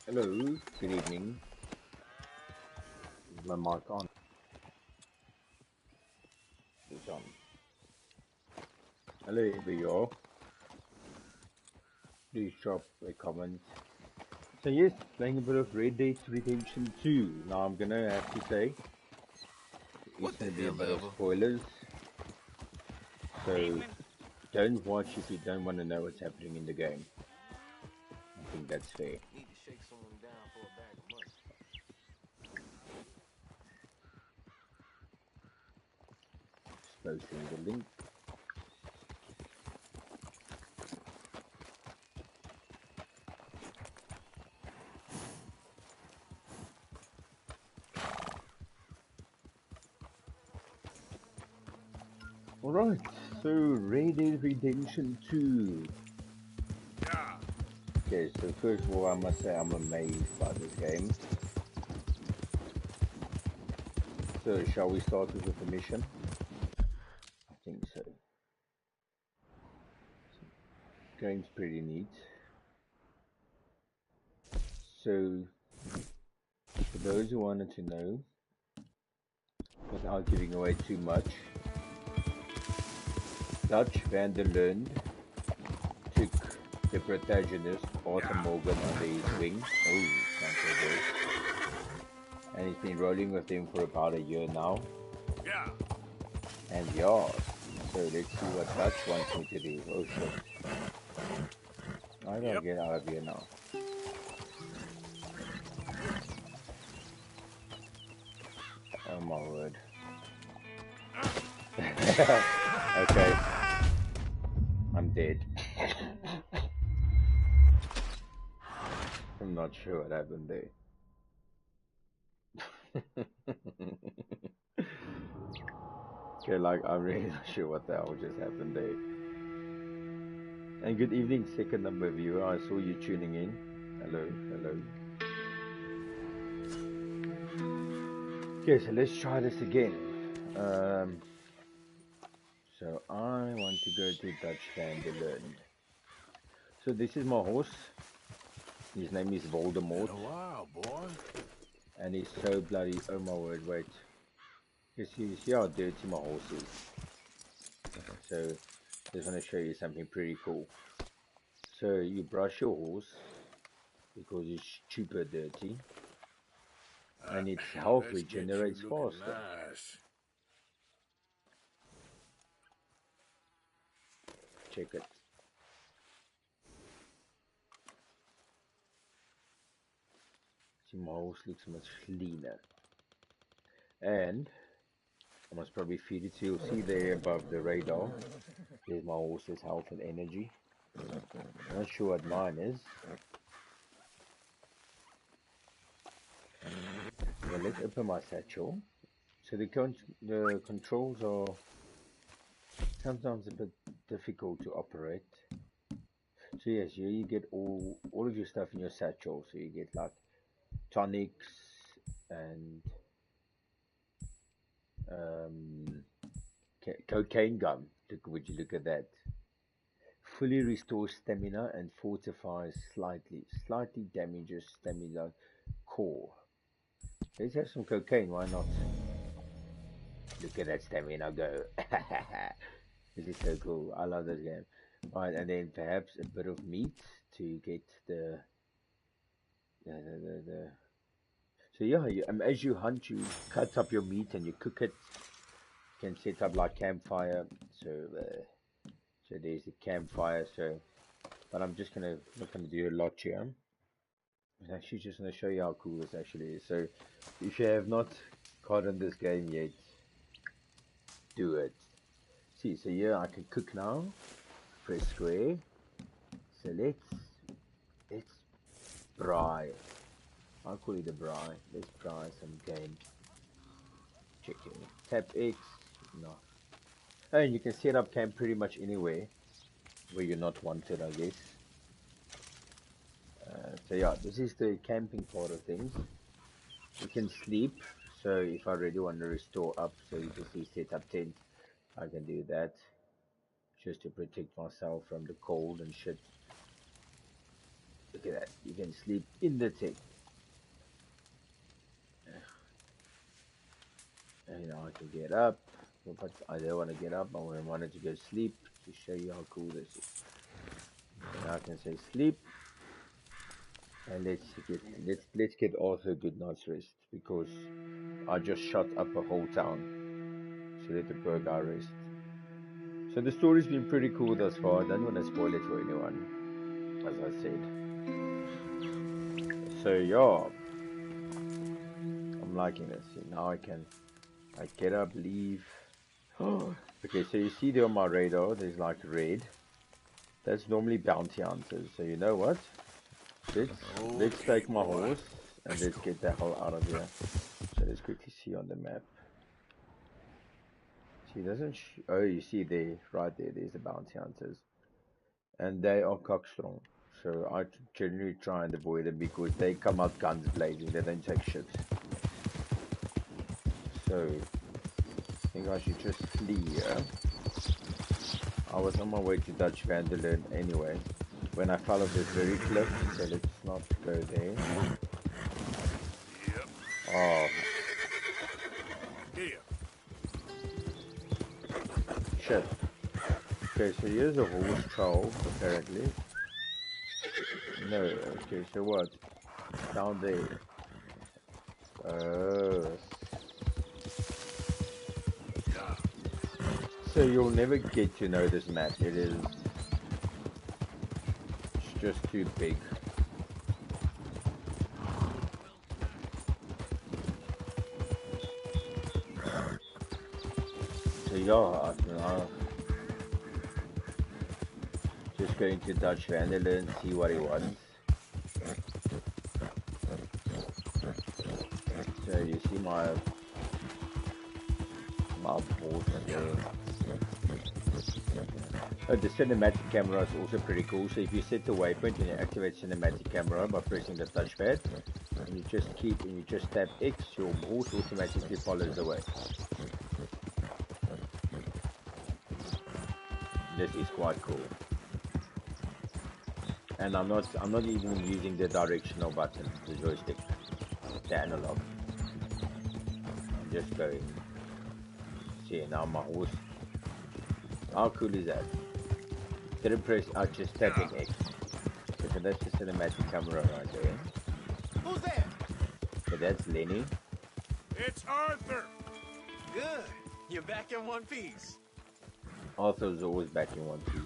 Hello, good evening. Is my mic on? It's on. Hello, everyone. Please drop a comment. So yes, playing a bit of Red Dead Redemption 2. Now I'm gonna have to say, it's gonna be a bit of spoilers. So don't watch if you don't want to know what's happening in the game. I think that's fair. Need to shake someone down for a bag of money. Just posting the link. Alright, so Red Dead Redemption 2. Okay, so first of all I must say I'm amazed by this game. So shall we start with the mission? I think so. Game's pretty neat. So for those who wanted to know, without giving away too much, Dutch van der Lund took the protagonist, Arthur Morgan, under his wing. Oh, sounds so good. And he's been rolling with him for about a year now. Yeah. And yeah, so let's see what Dutch wants me to do. Oh shit. I gotta get out of here now. Oh my word. Okay. I'm dead. I'm not sure what happened there. Okay, like, I'm really not sure what the hell just happened there. And good evening, second number viewer. I saw you tuning in. Hello, hello. Okay, so let's try this again. So I want to go to Dutch van der Lund. So this is my horse. His name is Voldemort. Been a while, boy. And he's so bloody, oh my word, wait. You see how dirty my horse is. So just want to show you something pretty cool. So you brush your horse because it's super dirty. And its health Let's regenerates get you looking faster. nice. Check it. See, my horse looks much cleaner. And I must probably feed it, so you'll see there above the radar. There's my horse's health and energy. I'm not sure what mine is. Well, let's open my satchel. So the controls are sometimes a bit difficult to operate. So yes, here you get all of your stuff in your satchel. So you get like tonics and cocaine gum. Would you look at that? Fully restores stamina and fortifies slightly damages stamina core. Let's have some cocaine, why not? Look at that stamina go. This is so cool. I love this game. Right, and then perhaps a bit of meat to get the so yeah, as you hunt, you cut up your meat and you cook it. You can set up like campfire. So there's the campfire. So, but I'm just not gonna do a lot here. I'm actually just gonna show you how cool this actually is. So, if you have not gotten this game yet, do it. See, so here I can cook now. Press square. So let's braai. I'll call it a braai. Let's braai some game. Chicken. Tap X. No. And you can set up camp pretty much anywhere where you're not wanted, I guess. So yeah, this is the camping part of things. You can sleep. So if I really want to restore up, so you can see set up tent, I can do that. Just to protect myself from the cold and shit. Look at that. You can sleep in the tent. And you know, I can get up, but I don't want to get up. I wanted to go sleep to show you how cool this is. Now I can say sleep, and let's get also a good night's rest because I just shot up a whole town. So let the poor guy rest. So the story's been pretty cool thus far. I don't want to spoil it for anyone, as I said. So yeah, I'm liking this. See, now I get up, leave. Okay, so you see there on my radar, there's like red. That's normally bounty hunters. So you know what? Let's take my horse and let's get the hell out of here. So let's quickly see on the map. See, it doesn't. Oh, you see there, right there. There's the bounty hunters, and they are cockstrong. So I generally try and avoid them because they come out guns blazing. They don't take shit. So I think I should just flee here. I was on my way to Dutch Vanderleun anyway, when I fell off this very cliff, so let's not go there. Yep. Oh. Here. Shit. Okay, so here's a horse trail, apparently. No, okay, so what? Down there. Oh. So you'll never get to know this map. It's just too big. So yeah, just going to Dutch Vanderleun, see what he wants. So you see my horse in there. The cinematic camera is also pretty cool. So if you set the waypoint and you activate cinematic camera by pressing the touchpad, and you just tap X, your horse automatically follows the way. This is quite cool. And I'm not even using the directional button, the joystick, the analog. I'm just going. See, now my horse. How cool is that? Didn't press, I just tapping X. So that's the cinematic camera right there. Who's there? So that's Lenny. It's Arthur. Good. You're back in one piece. Arthur's always back in one piece.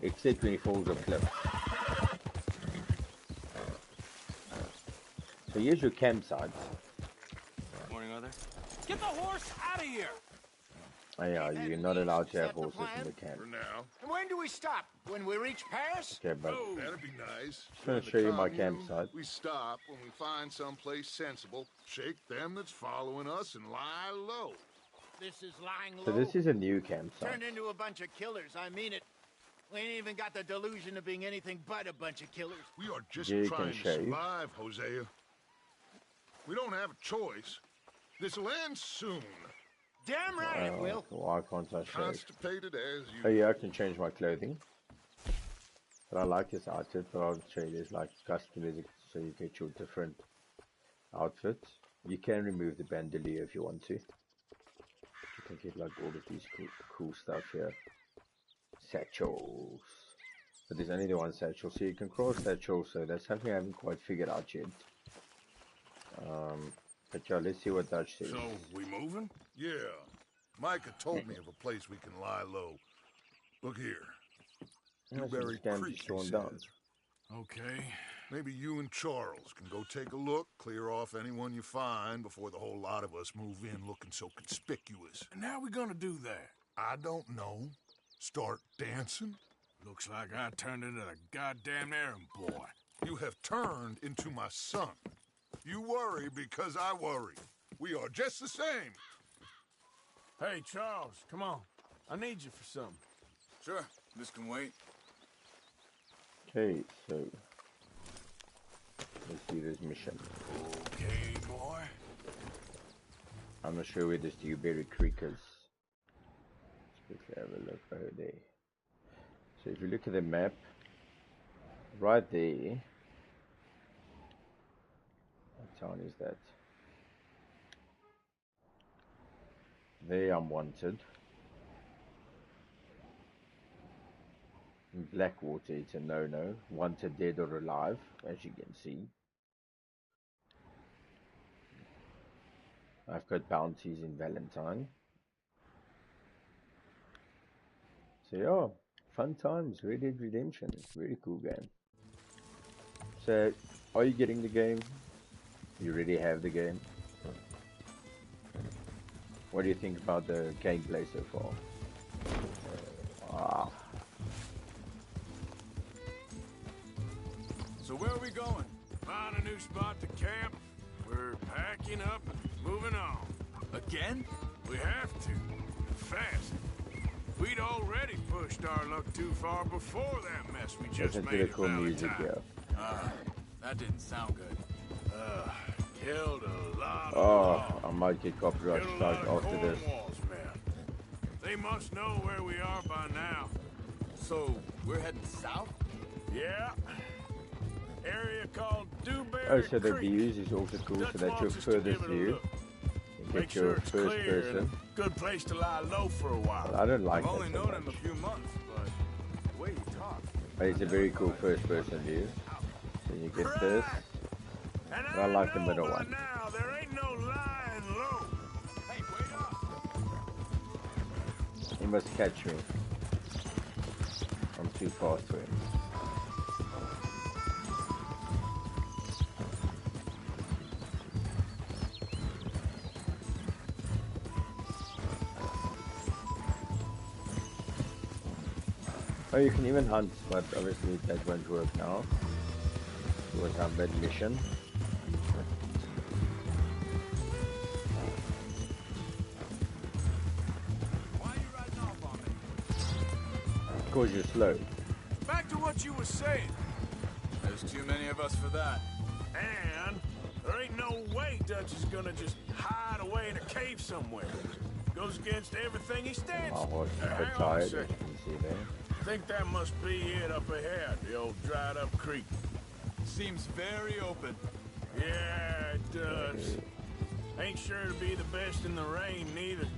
Except when he falls off cliff. So here's your campsite. Morning, Arthur. Get the horse out of here! Oh yeah, you're not allowed to have horses in the camp. For now. And when do we stop? When we reach Paris? Okay, but Oh, that'd be nice. just gonna show you my campsite. We stop when we find someplace sensible, shake them that's following us, and lie low. This is lying low. So this is a new campsite. Turned into a bunch of killers, I mean it. We ain't even got the delusion of being anything but a bunch of killers. We are just Yeah, you trying can to shave. survive, Hosea. We don't have a choice. This'll end soon. Damn right it will. Why can't I show? Constipated as you. Oh yeah, I can change my clothing. But I like this outfit, but I'll show you there's like customization, so you get your different outfits. You can remove the bandolier if you want to. You can get like all of these cool stuff here. Satchels. But there's only the one satchel, so you can cross satchel, so that's something I haven't quite figured out yet. But yeah, let's see what Dutch says. So, we moving? Yeah. Micah told me of a place we can lie low. Look here. Dewberry Creek, he said. Okay. Maybe you and Charles can go take a look, clear off anyone you find before the whole lot of us move in looking so conspicuous. And how we gonna do that? I don't know. Start dancing? Looks like I turned into the goddamn errand boy. You have turned into my son. You worry because I worry. We are just the same. Hey, Charles, come on. I need you for something. Sure, this can wait. Okay, so let's do this mission. Okay, boy. I'm not sure where this Dewberry Creek is. Let's quickly have a look over there. So if you look at the map, right there. What town is that? There I'm wanted. In Blackwater, it's a no-no. Wanted dead or alive, as you can see. I've got bounties in Valentine. So yeah, fun times. Red Dead Redemption. It's a very cool game. So, are you getting the game? You already have the game. What do you think about the gameplay so far? So where are we going? Find a new spot to camp. We're packing up and moving on. Again? We have to. Fast. We'd already pushed our luck too far before that mess we just Listen to made the at cool music, Valentine. yeah. That didn't sound good. Killed a lot of Oh, I might get copyright Killed a lot strike of after this. Cornwall's men. They must know where we are by now. So, we're heading south? Yeah. Area called Dewberry Oh, so the Creek. views is also cool, so Dutch that's your wants us to furthest give it a view. look. You Make get sure your it's first clear and person. a good place to lie low for a while. Well, I don't like I've only that so known him a much. few months, but the way he talks... But it's a very cool first person view. So you get this. And But I like the know middle by one. Now, there ain't no lying low. Hey, wait up! He must catch me. I'm too fast for him. Oh, you can even hunt, but obviously that won't work now. It was our mid mission. Why are you riding off on me? Because you're slow. Back to what you were saying. There's too many of us for that. And there ain't no way Dutch is gonna just hide away in a cave somewhere. Goes against everything he stands My for. horse is a Hang bit on a tired, as you second. can see there. I think that must be it up ahead, the old dried up creek. Seems very open. Yeah, it does. Ain't sure to be the best in the rain, neither.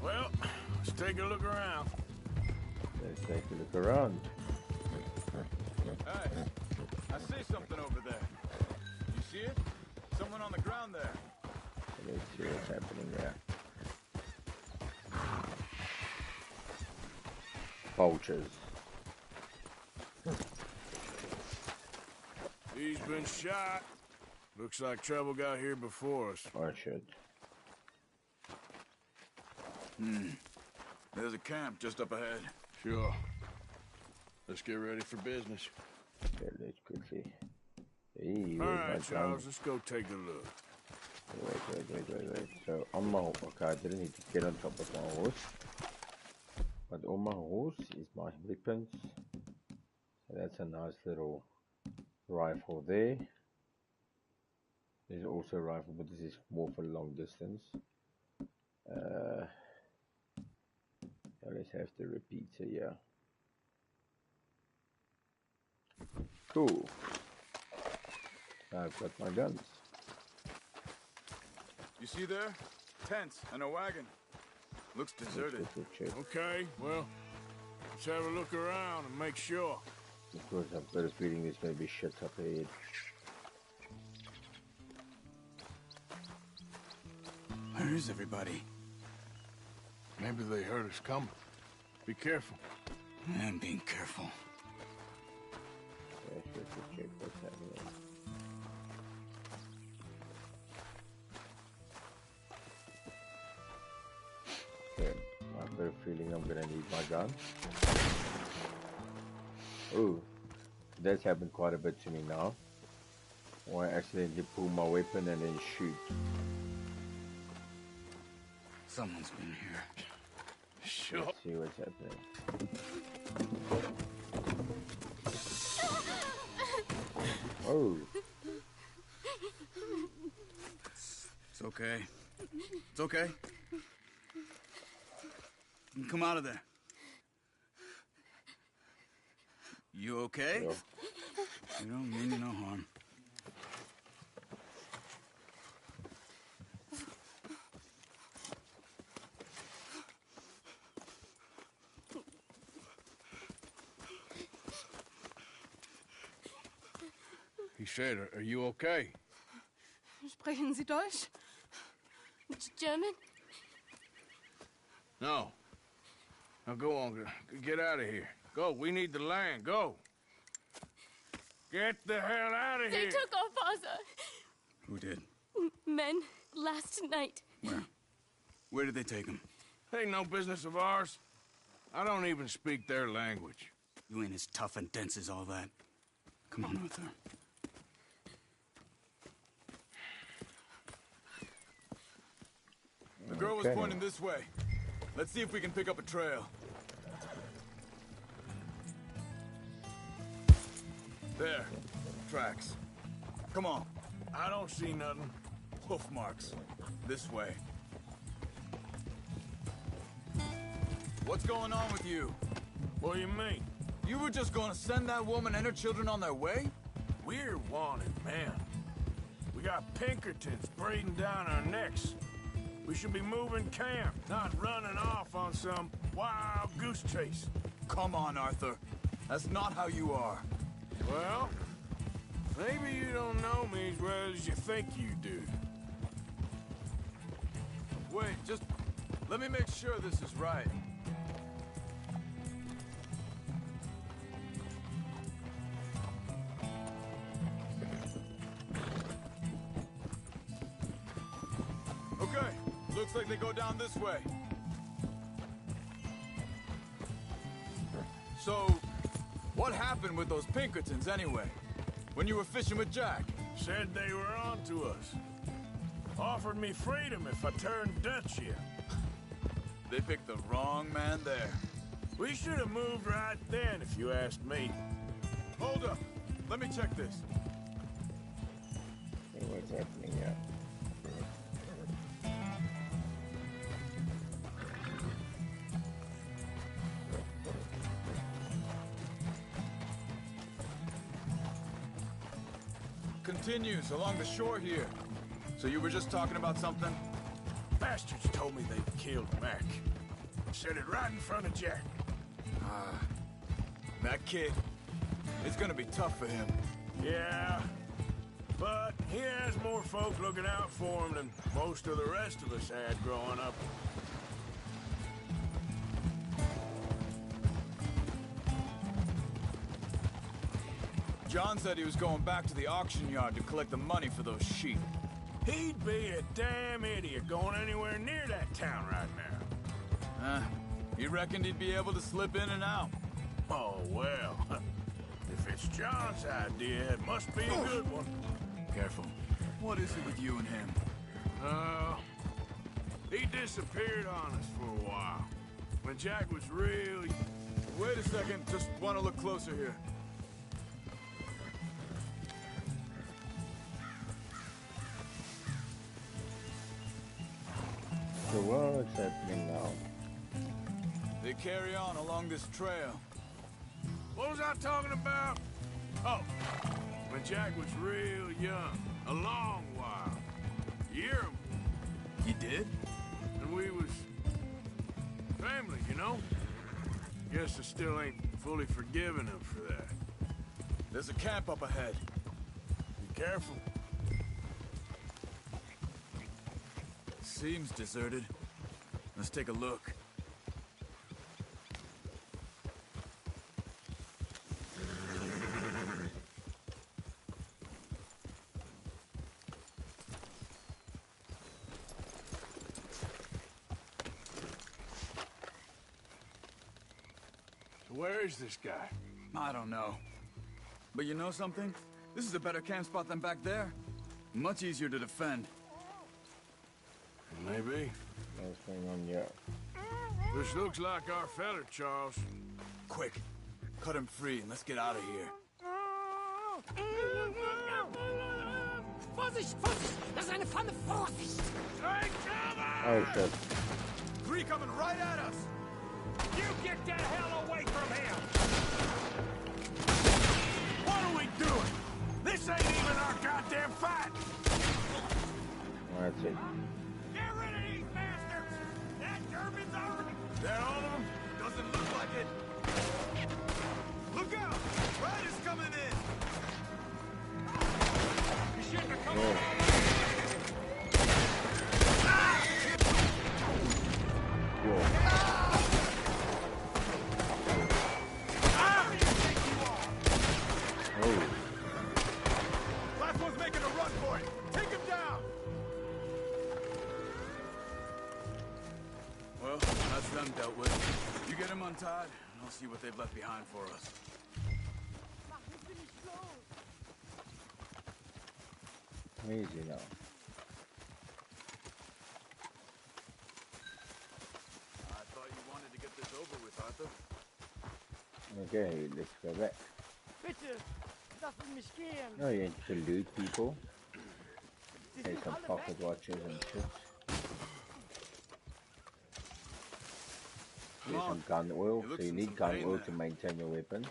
Well, let's take a look around. Let's take a look around. Hey, I see something over there. You see it? Someone on the ground there. Let's see what's happening there. Vultures. He's been shot. Looks like trouble got here before us. Oh shit. There's a camp just up ahead. Sure. Let's get ready for business. Okay, let's quickly. Hey, All where's right, my gun? Charles, let's go take a look. Wait. So on my okay, I didn't need to get on top of my horse. But on my horse is my weapons. So that's a nice little rifle there. There's also a rifle, but this is more for long distance. Let's have the repeater here. Cool. I've got my guns. You see there? Tents and a wagon. Looks deserted. Check. Okay, well, let's have a look around and make sure. Of course, I've got a feeling there's going to be shit up ahead. Where is everybody? Maybe they heard us coming. Be careful. I'm being careful. Yeah, check what's happening. Okay, I've got a feeling I'm gonna need my gun. Oh, that's happened quite a bit to me now. Or I accidentally pull my weapon and then shoot. Someone's been here. Sure. Let's see what's happening. Oh, It's okay. It's okay. You can come out of there. You okay? yeah. You don't mean you no harm. He said, are you okay? Sprechen Sie Deutsch? German? No. Now go on, get out of here. Go, we need the land, go. Get the hell out of They here. took our father. Who did? Men, last night. Where? Where did they take him? Ain't no business of ours. I don't even speak their language. You ain't as tough and dense as all that. Come on, Arthur. The girl was pointing this way. Let's see if we can pick up a trail. There. Tracks. Come on. I don't see nothing. Hoof marks. This way. What's going on with you? What do you mean? You were just gonna send that woman and her children on their way? We're wanted, man. We got Pinkertons breathing down our necks. We should be moving camp, not running off on some wild goose chase. Come on, Arthur. That's not how you are. Well, maybe you don't know me as well as you think you do. Wait, just let me make sure this is right. Okay, looks like they go down this way. So, what happened with those Pinkertons anyway? When you were fishing with Jack? Said they were on to us. Offered me freedom if I turned Dutch here. They picked the wrong man there. We should have moved right then, if you asked me. Hold up. Let me check this. Hey, what's happening here? Continues along the shore here. So you were just talking about something? Bastards told me they'd killed Mac. Said it right in front of Jack. That kid, it's gonna be tough for him. Yeah, but he has more folk looking out for him than most of the rest of us had growing up. John said he was going back to the auction yard to collect the money for those sheep. He'd be a damn idiot going anywhere near that town right now. He reckoned he'd be able to slip in and out. Oh, well. If it's John's idea, it must be a good one. Careful. What is it with you and him? He disappeared on us for a while. When Jack was really... Wait a second, just want to look closer here. So what's happening now? They carry on along this trail. What was I talking about? Oh, when Jack was real young. A long while. Year. He did? And we was... family, you know? Guess I still ain't fully forgiven him for that. There's a camp up ahead. Be careful. Seems deserted. Let's take a look. So where is this guy? I don't know. But you know something? This is a better camp spot than back there. Much easier to defend. Maybe. What's going on here? This looks like our fella, Charles. Quick, cut him free and let's get out of here. Vorsicht, Vorsicht! Das ist eine Pfanne! Vorsicht! Take cover! Oh shit. 3 coming right at us! You get the hell away from here! What are we doing? This ain't even our goddamn fight! That's it. Get rid of these bastards! That German's on! That all of them? Doesn't look like it. Look out! Riders coming in! You shouldn't have come on! Last one's making a run for it! Take him down! Well, that's them dealt with. You get them untied, and I'll see what they've left behind for us. Easy now. I thought you wanted to get this over with, Arthur. Okay, let's go back. Bitte, lassen mich gehen. No, you need to loot people. There's some pocket watches and shit. There's some gun oil, so you need gun oil to maintain your weapon.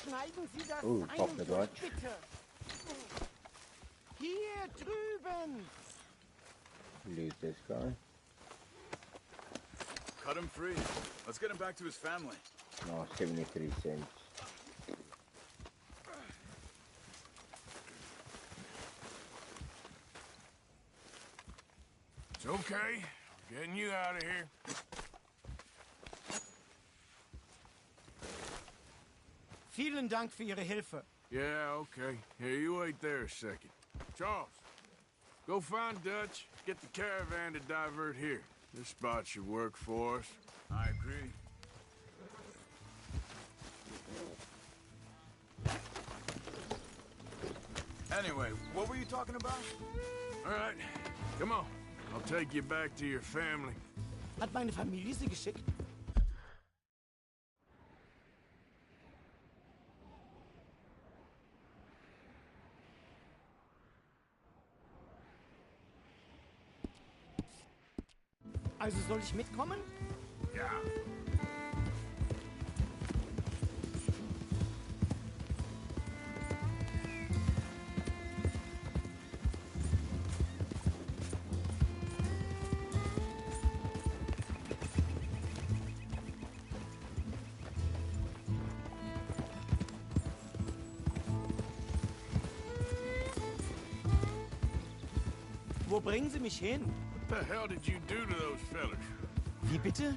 Schneiden Sie das Oh, ein, pocket watch. bitte. Hier drüben. Loot this guy. Cut him free. Let's get him back to his family. No, 73 cents. It's okay. We're getting you out of here. Vielen Dank für Ihre Hilfe. Yeah, okay. Here, you wait there a second. Charles, go find Dutch. Get the caravan to divert here. This spot should work for us. I agree. Anyway, what were you talking about? All right, come on. I'll take you back to your family. Hat meine Familie Sie geschickt? Also soll ich mitkommen? Ja. Wo bringen Sie mich hin? What the hell did you do to those fellas? Wie bitte?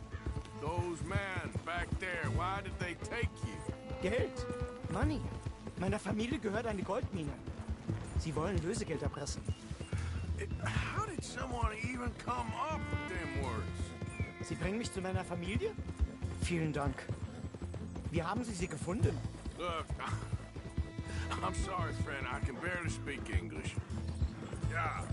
Those men back there, why did they take you? Geld. Money. Meiner Familie gehört eine Goldmine. Sie wollen Lösegeld erpressen. How did someone even come up with them words? Sie bringen mich zu meiner Familie? Vielen Dank. Wie haben Sie sie gefunden? Look, I'm sorry, friend. I can barely speak English. Yeah.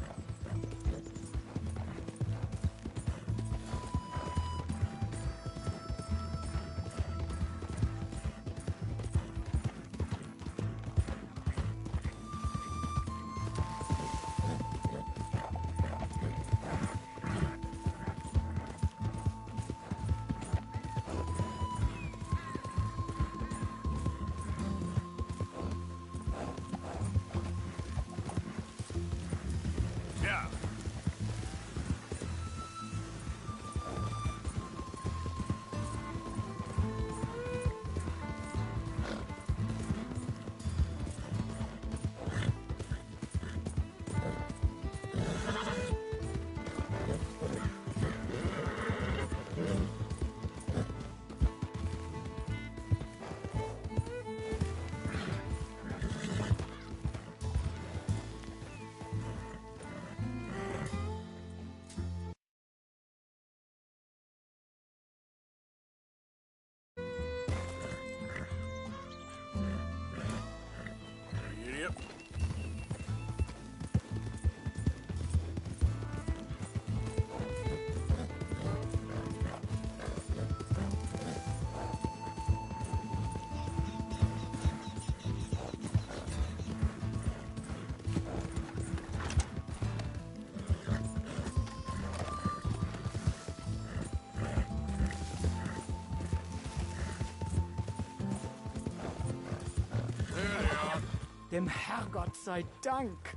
Dem Herrgott sei Dank.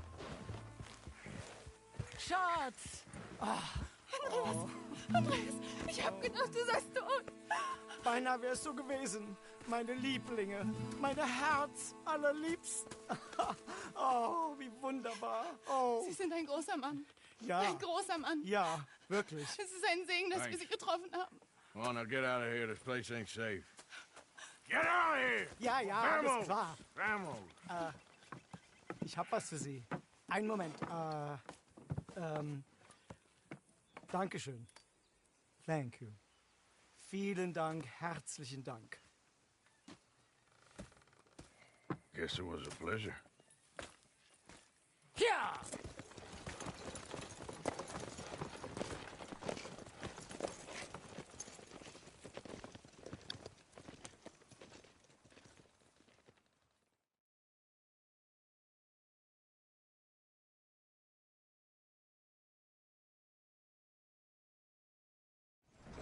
Schatz! Andreas, ich hab gedacht, du seist tot. Beinahe wär's so gewesen. Meine Lieblinge, meine Herz allerliebsten. Oh, wie wunderbar. Oh. Sie sind ein großer Mann. Ja. Ein großer Mann. Ja, wirklich. Es ist ein Segen, dass wir Sie getroffen haben. Come on, now get out of here. This place ain't safe. Get out of here! Ja, ja, alles klar. Vamos! Ich hab was für Sie. Einen Moment. Dankeschön. Thank you. Vielen Dank, herzlichen Dank. Guess it was a pleasure. Ja!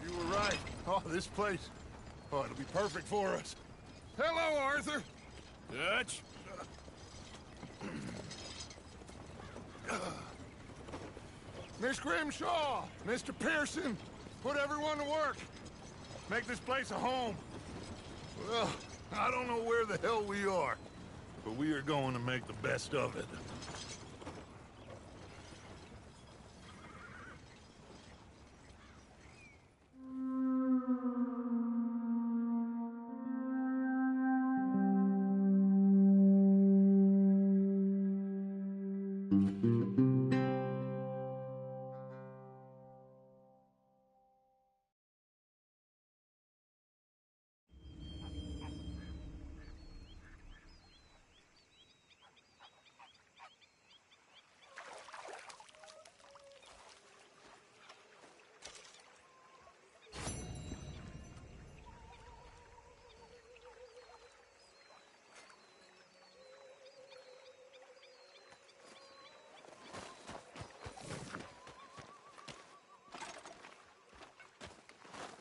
You were right. Oh, this place. Oh, it'll be perfect for us. Hello, Arthur. Dutch? Miss Grimshaw, Mr. Pearson, put everyone to work. Make this place a home. Well, I don't know where the hell we are, but we are going to make the best of it.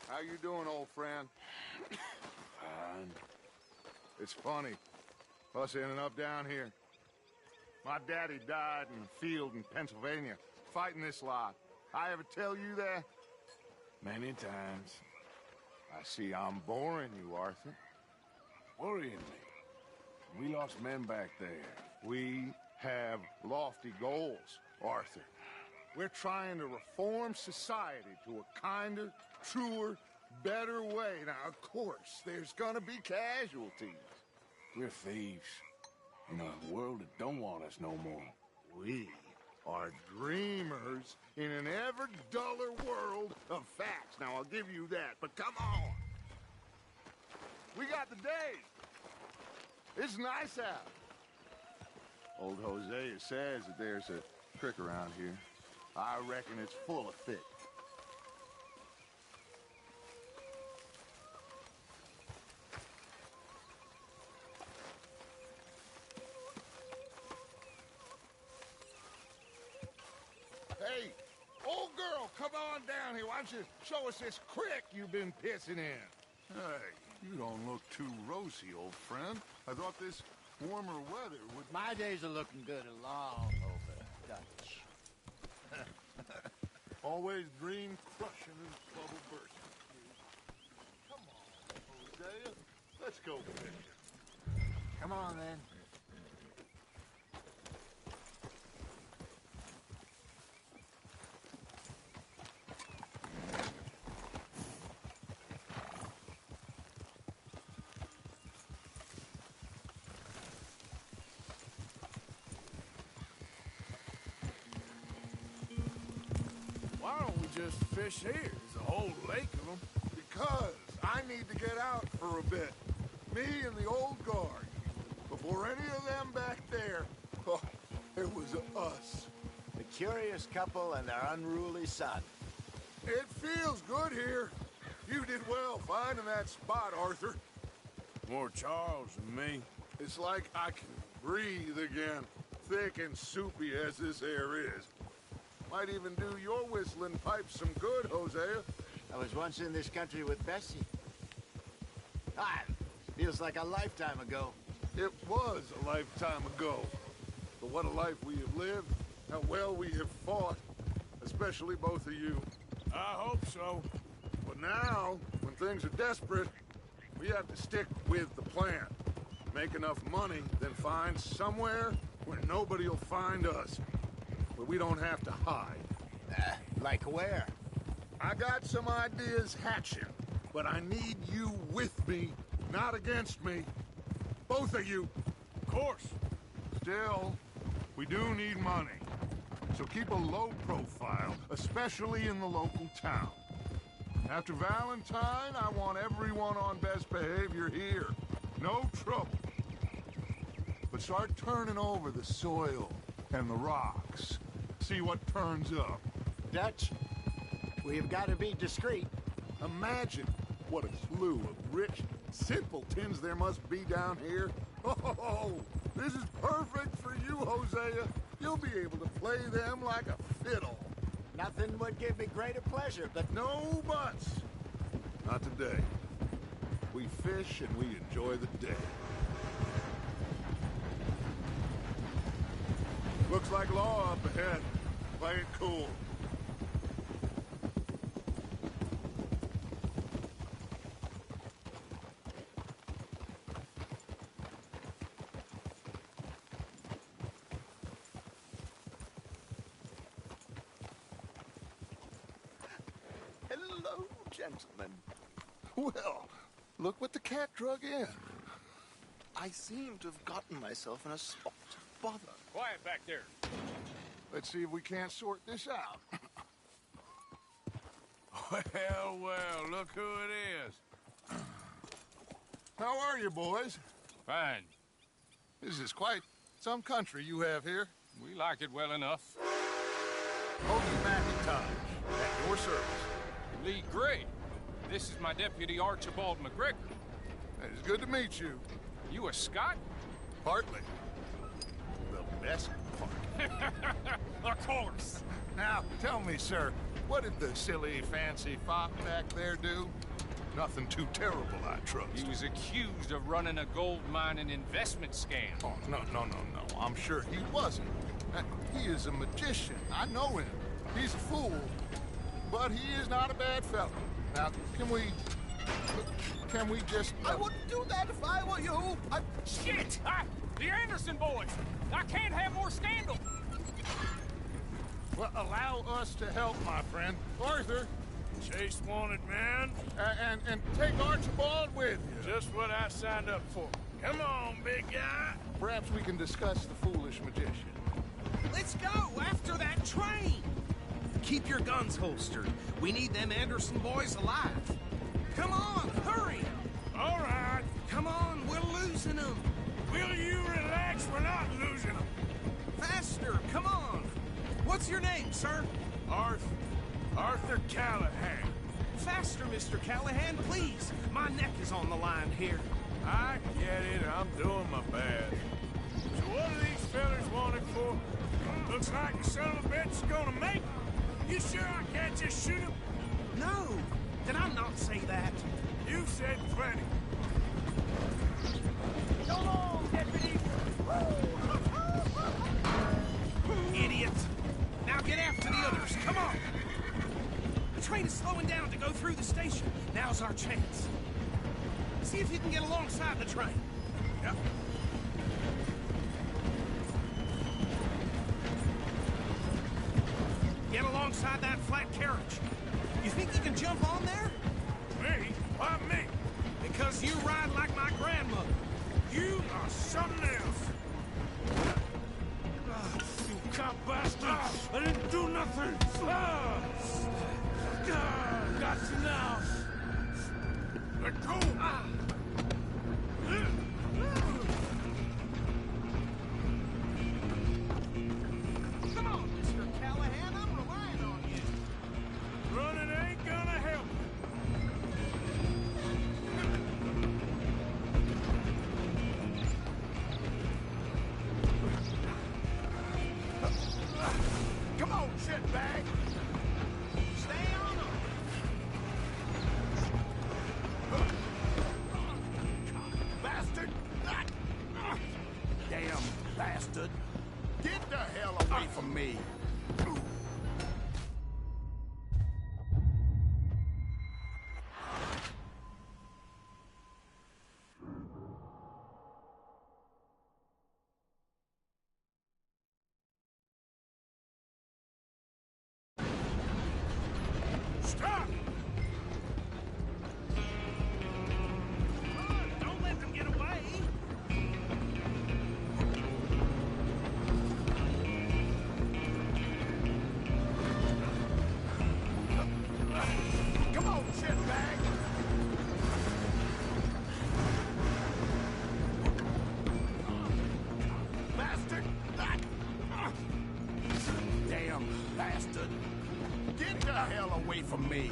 How you doing, old friend? Fine. It's funny, us ending up down here. My daddy died in the field in Pennsylvania, fighting this lot. I ever tell you that? Many times. I see I'm boring you, Arthur. Worrying me. We lost men back there. We have lofty goals, Arthur. We're trying to reform society to a kinder, truer, better way. Now, of course, there's gonna be casualties. We're thieves. In a world that don't want us no more. We are dreamers in an ever duller world of facts. Now, I'll give you that, but come on. We got the day. It's nice out. Old Hosea says that there's a creek around here. I reckon it's full of fish. Hey, old girl, come on down here. Why don't you show us this creek you've been pissing in? Hey, you don't look too rosy, old friend. I thought this warmer weather would... My days are looking good along over, Dutch. Always green crushing and trouble bursting. Come on, Hosea. Let's go fishing. Come on, then. Why don't we just fish here? There's a whole lake of them. Because I need to get out for a bit. Me and the old guard. Before any of them back there, oh, it was us. The curious couple and their unruly son. It feels good here. You did well finding that spot, Arthur. More Charles than me. It's like I can breathe again, thick and soupy as this air is. Might even do your whistling pipes some good, Hosea. I was once in this country with Bessie. Ah, feels like a lifetime ago. It was a lifetime ago. But what a life we have lived, how well we have fought, especially both of you. I hope so. But now, when things are desperate, we have to stick with the plan. Make enough money, then find somewhere where nobody will find us. Where we don't have to hide. Like where? I got some ideas hatching, but I need you with me, not against me. Both of you. Of course. Still, we do need money. So keep a low profile, especially in the local town. After Valentine, I want everyone on best behavior here. No trouble. But start turning over the soil and the rocks. See what turns up. Dutch, we've got to be discreet. Imagine what a slew of rich simpletons there must be down here. Oh, this is perfect for you, Hosea. You'll be able to play them like a fiddle. Nothing would give me greater pleasure, but No buts. Not today. We fish and we enjoy the day. Looks like law up ahead. Play it cool. Hello, gentlemen. Well, look what the cat drug in. I seem to have gotten myself in a spot of bother. Quiet back there. Let's see if we can't sort this out. Well, well, look who it is. How are you, boys? Fine. This is quite some country you have here. We like it well enough. Cody McIntyre, at your service. Lee Gray. This is my deputy Archibald McGregor. It is good to meet you. You a Scot? Partly. The best part. Of course. Now, tell me, sir, what did the silly, fancy fop back there do? Nothing too terrible, I trust. He was accused of running a gold mining investment scam. Oh, no. I'm sure he wasn't. He is a magician. I know him. He's a fool. But he is not a bad fellow. Now, can we just... I wouldn't do that if I were you. Shit! The Anderson boys! I can't have more scandal! Well, allow us to help, my friend. Arthur, Chase wanted, man. and take Archibald with you. Just what I signed up for. Come on, big guy. Perhaps we can discuss the foolish magician. Let's go after that train! Keep your guns holstered. We need them Anderson boys alive. Come on, hurry! All right. Come on, we're losing them. Will you relax? We're not losing them. Faster, come on. What's your name, sir? Arthur Callahan. Faster, Mr. Callahan, please. My neck is on the line here. I get it. I'm doing my best. So what are these fellas wanted for? Looks like the son of a bitch is gonna make. You sure I can't just shoot him? No, did I not say that? You said plenty. Come on, deputy! Idiot! Now get after the others, come on! The train is slowing down to go through the station. Now's our chance. See if you can get alongside the train. Yep. Get alongside that flat carriage. You think you can jump on there? Me? Why me? Because you ride like my grandmother. You are something else. You cop bastard! I didn't do nothing! Got you now! Let go! Come on, Mr. Callahan, I'm relying on you. Running ain't gonna help. Come on, shitbag! Stay on them. Bastard! from me. Stop! Don't let them get away! Come on, shitbag! Bastard! Damn bastard! Get the hell away from me!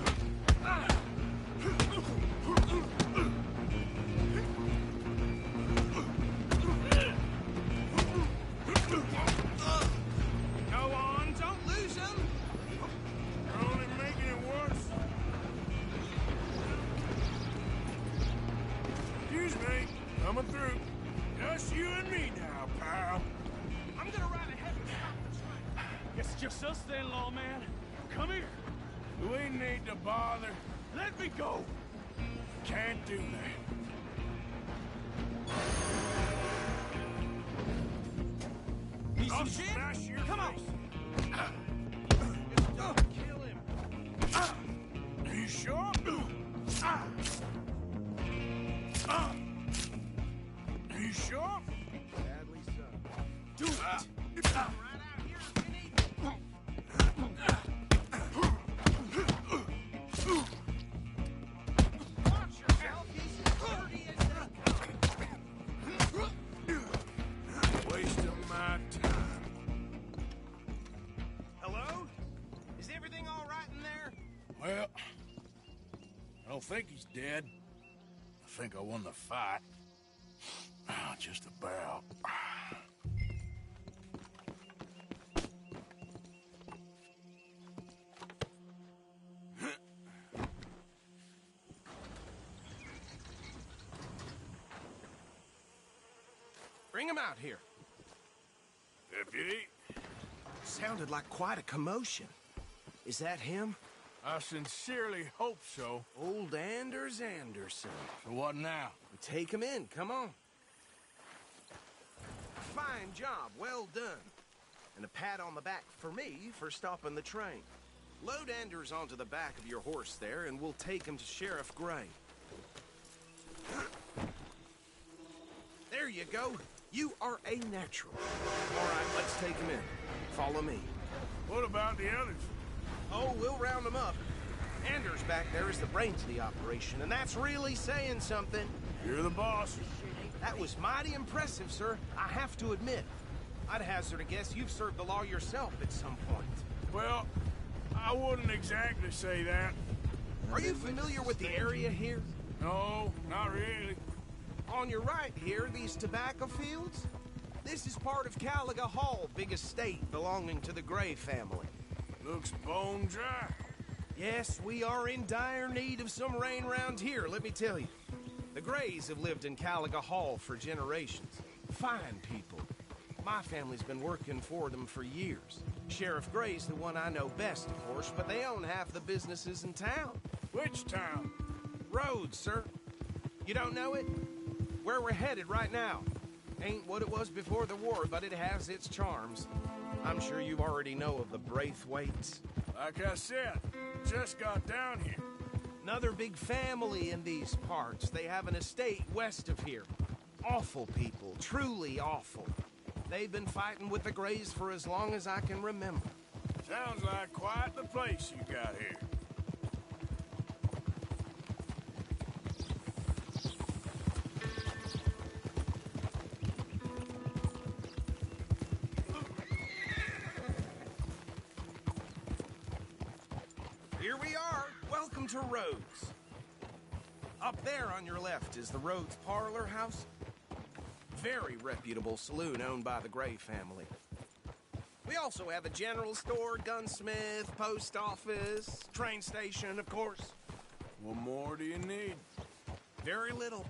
Go on, don't lose them! You're only making it worse. Excuse me, coming through. Just you and me now, pal. I'm gonna ride ahead and stop the train. It's just us then, lawman. Come here. We need to bother. Let me go. Can't do that. Need I'll some shit? smash your Come on! face. Kill him! Are you sure? Are you sure? Sadly so. Do it. Right out here if you need me. Watch yourself, he's as dirty as they come. Wasting my time. Hello? Is everything all right in there? Well, I don't think he's dead. I think I won the fight. Just about. Bring him out here. Deputy, Sounded like quite a commotion. Is that him? I sincerely hope so. Old Anders Anderson. So what now? Take him in, come on. Fine job, well done. And a pat on the back for me for stopping the train. Load Anders onto the back of your horse there, and we'll take him to Sheriff Gray. There you go. You are a natural. All right, let's take him in. Follow me. What about the others? Oh, we'll round them up. Anders back there is the brains of the operation, and that's really saying something. You're the boss. That was mighty impressive, sir. I have to admit. I'd hazard a guess you've served the law yourself at some point. Well, I wouldn't exactly say that. Are you familiar with the area here? No, not really. On your right here, these tobacco fields? This is part of Caliga Hall, big estate belonging to the Gray family. Looks bone dry. Yes, we are in dire need of some rain round here, let me tell you. The Grays have lived in Caliga Hall for generations. Fine people. My family's been working for them for years. Sheriff Gray's the one I know best, of course, but they own half the businesses in town. Which town? Rhodes, sir. You don't know it? Where we're headed right now. Ain't what it was before the war, but it has its charms. I'm sure you already know of the Braithwaites. Like I said, just got down here. Another big family in these parts. They have an estate west of here. Awful people, truly awful. They've been fighting with the Grays for as long as I can remember. Sounds like quite the place you got here. Here we are. Welcome to Rhodes. Up there on your left is the Rhodes Parlor House. Very reputable saloon owned by the Gray family. We also have a general store, gunsmith, post office, train station, of course. What more do you need? Very little.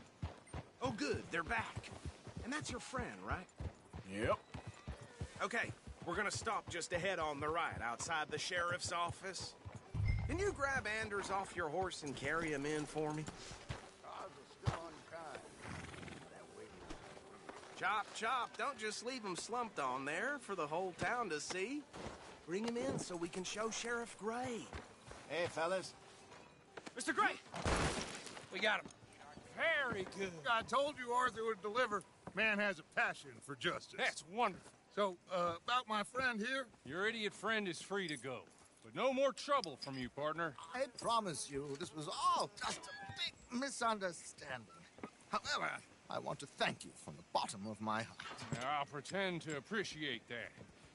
Oh, good, they're back. And that's your friend, right? Yep. Okay, We're gonna stop just ahead on the right, outside the sheriff's office. Can you grab Anders off your horse and carry him in for me? Chop, chop, don't just leave him slumped on there for the whole town to see. Bring him in so we can show Sheriff Gray. Hey, fellas. Mr. Gray! We got him. Very good. I told you Arthur would deliver. Man has a passion for justice. That's wonderful. So, about my friend here? Your idiot friend is free to go. But no more trouble from you, partner. I promise you, this was all just a big misunderstanding. However, I want to thank you from the bottom of my heart. I'll pretend to appreciate that.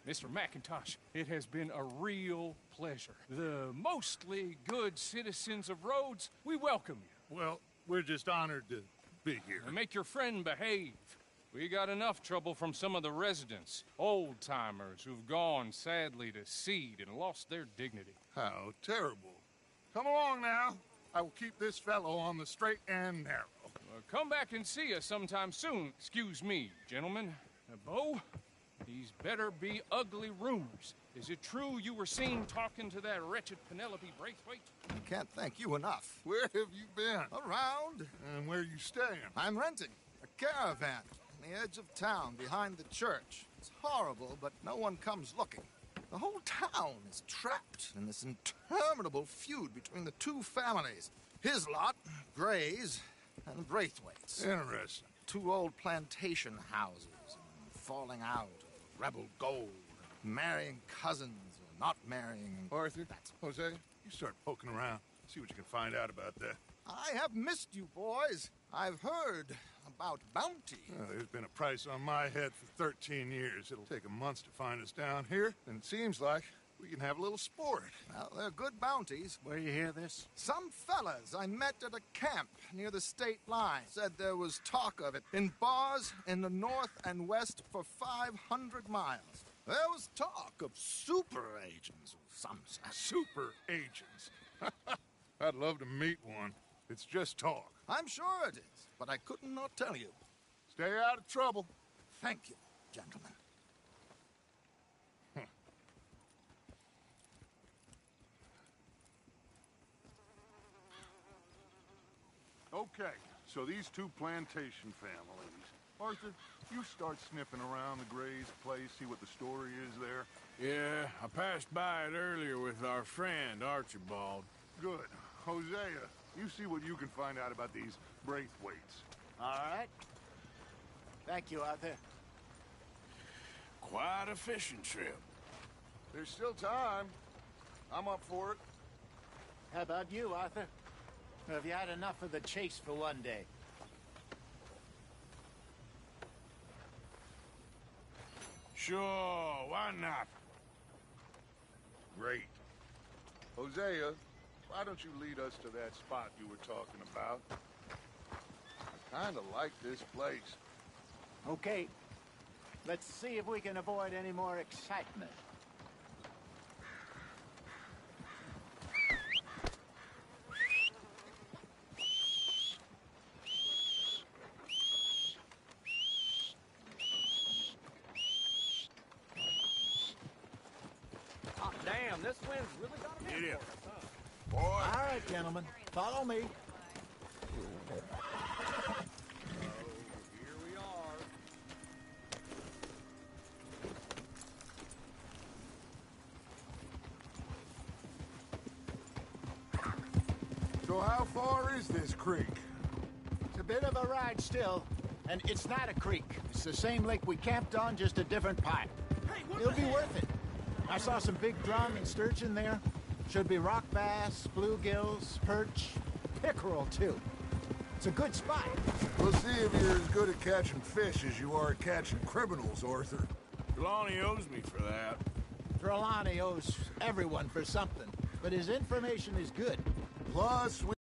Mr. McIntosh, it has been a real pleasure. The mostly good citizens of Rhodes, we welcome you. Well, we're just honored to be here. And make your friend behave. We got enough trouble from some of the residents, old-timers who've gone, sadly, to seed and lost their dignity. How terrible. Come along now. I will keep this fellow on the straight and narrow. Come back and see us sometime soon. Excuse me, gentlemen. Bo, these better be ugly rumors. Is it true you were seen talking to that wretched Penelope Braithwaite? I can't thank you enough. Where have you been? Around. And where are you staying? I'm renting a caravan on the edge of town behind the church. It's horrible, but no one comes looking. The whole town is trapped in this interminable feud between the two families. His lot, Gray's, and Braithwaite's. Interesting. Two old plantation houses, falling out, rebel gold, marrying cousins, or not marrying. Arthur, Jose, you start poking around. See what you can find out about that. I have missed you, boys. I've heard about bounty. Well, there's been a price on my head for 13 years. It'll take a month to find us down here, and it seems like we can have a little sport. Well, they're good bounties. Where you hear this? Some fellas I met at a camp near the state line said there was talk of it in bars in the north and west for 500 miles. There was talk of super agents of some sort. Super agents. I'd love to meet one. It's just talk. I'm sure it is, but I could not tell you. Stay out of trouble. Thank you, gentlemen. Okay, so these two plantation families. Arthur, you start sniffing around the Gray's place, see what the story is there. Yeah, I passed by it earlier with our friend, Archibald. Good. Hosea, you see what you can find out about these Braithwaites. All right. Thank you, Arthur. Quite a fishing trip. There's still time. I'm up for it. How about you, Arthur? Have you had enough of the chase for one day? Sure, why not? Great. Hosea, why don't you lead us to that spot you were talking about? I kind of like this place. Okay. Let's see if we can avoid any more excitement. Damn, this wind's really got a Get man him. for us, huh? Boy. All right, gentlemen. Follow me. Here we are. So how far is this creek? It's a bit of a ride still, and it's not a creek. It's the same lake we camped on, just a different part. Hey, what It'll the be heck? worth it. I saw some big drum and sturgeon there. Should be rock bass, bluegills, perch, pickerel too. It's a good spot. We'll see if you're as good at catching fish as you are at catching criminals, Arthur. Trelawney owes me for that. Trelawney owes everyone for something, but his information is good. Plus, we